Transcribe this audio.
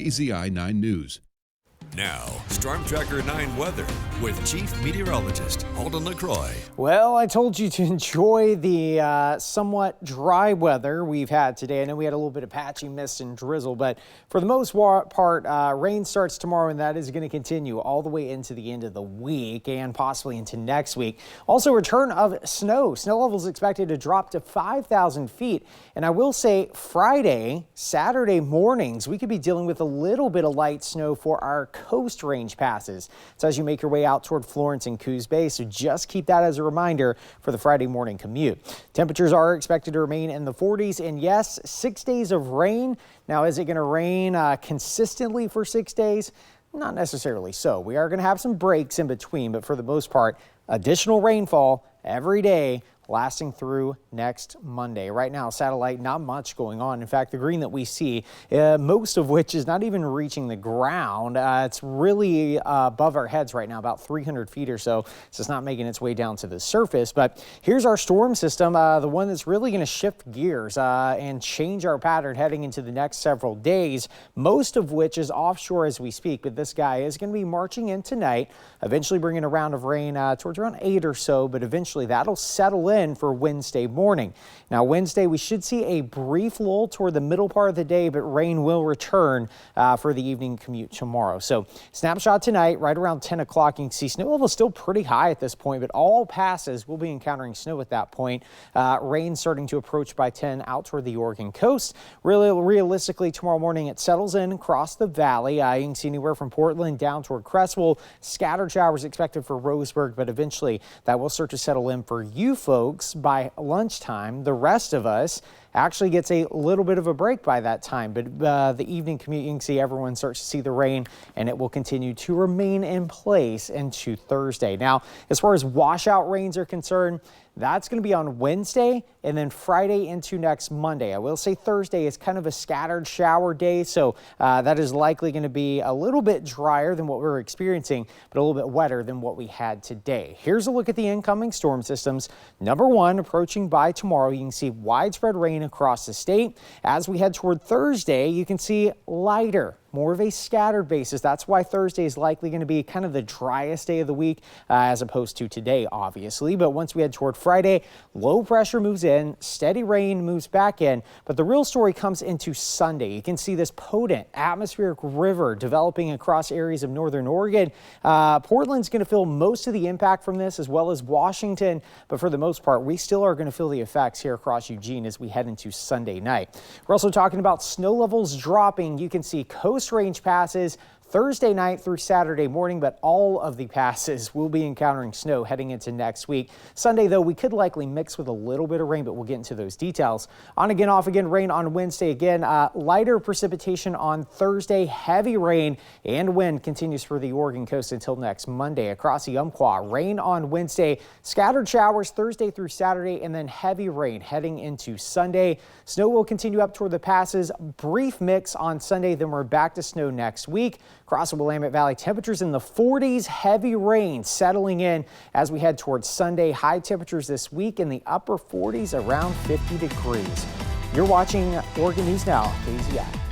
AZI 9 News. Now, Storm Tracker 9 weather with Chief Meteorologist Alden LaCroix. Well, I told you to enjoy the somewhat dry weather we've had today. I know we had a little bit of patchy mist and drizzle, but for the most part, rain starts tomorrow, and that is going to continue all the way into the end of the week and possibly into next week. Also, return of snow. Snow levels expected to drop to 5,000 feet. And I will say Friday, Saturday mornings, we could be dealing with a little bit of light snow for our coast range passes. So as you make your way out toward Florence and Coos Bay, so just keep that as a reminder for the Friday morning commute. Temperatures are expected to remain in the 40s, and yes, 6 days of rain. Now, is it going to rain consistently for 6 days? Not necessarily so. We are going to have some breaks in between, but for the most part, additional rainfall every day lasting through next Monday. Right now, satellite, not much going on. In fact, the green that we see, most of which is not even reaching the ground. It's really above our heads right now, about 300 feet or so. So it's not making its way down to the surface. But here's our storm system, the one that's really going to shift gears and change our pattern heading into the next several days, most of which is offshore as we speak. But this guy is going to be marching in tonight, eventually bringing a round of rain towards around 8 or so. But eventually that'll settle in for Wednesday morning. Now, Wednesday, we should see a brief lull toward the middle part of the day, but rain will return for the evening commute tomorrow. So snapshot tonight, right around 10 o'clock, you can see snow level still pretty high at this point, but all passes will be encountering snow at that point. Rain starting to approach by 10 out toward the Oregon coast. Really, realistically, tomorrow morning it settles in across the valley. You can see anywhere from Portland down toward Crestwell. Scattered showers expected for Roseburg, but eventually that will start to settle in for you folks by lunchtime. The rest of us actually gets a little bit of a break by that time, but the evening commute, you can see everyone starts to see the rain, and it will continue to remain in place into Thursday. Now, as far as washout rains are concerned, that's going to be on Wednesday and then Friday into next Monday. I will say Thursday is kind of a scattered shower day, so that is likely going to be a little bit drier than what we're experiencing, but a little bit wetter than what we had today. Here's a look at the incoming storm systems. Number one, approaching by tomorrow, you can see widespread rain across the state. As we head toward Thursday, you can see lighter, more of a scattered basis. That's why Thursday is likely going to be kind of the driest day of the week as opposed to today, obviously. But once we head toward Friday, low pressure moves in, steady rain moves back in. But the real story comes into Sunday. You can see this potent atmospheric river developing across areas of northern Oregon. Portland's going to feel most of the impact from this, as well as Washington. But for the most part, we still are going to feel the effects here across Eugene as we head into Sunday night. We're also talking about snow levels dropping. You can see coast range passes Thursday night through Saturday morning, but all of the passes will be encountering snow heading into next week. Sunday, though, we could likely mix with a little bit of rain, but we'll get into those details. On again, off again, rain on Wednesday again. Lighter precipitation on Thursday, heavy rain and wind continues for the Oregon coast until next Monday. Across the Umpqua, rain on Wednesday, scattered showers Thursday through Saturday, and then heavy rain heading into Sunday. Snow will continue up toward the passes. Brief mix on Sunday, then we're back to snow next week. Across the Willamette Valley, temperatures in the 40s, heavy rain settling in as we head towards Sunday. High temperatures this week in the upper 40s, around 50 degrees. You're watching Oregon News Now, KZI.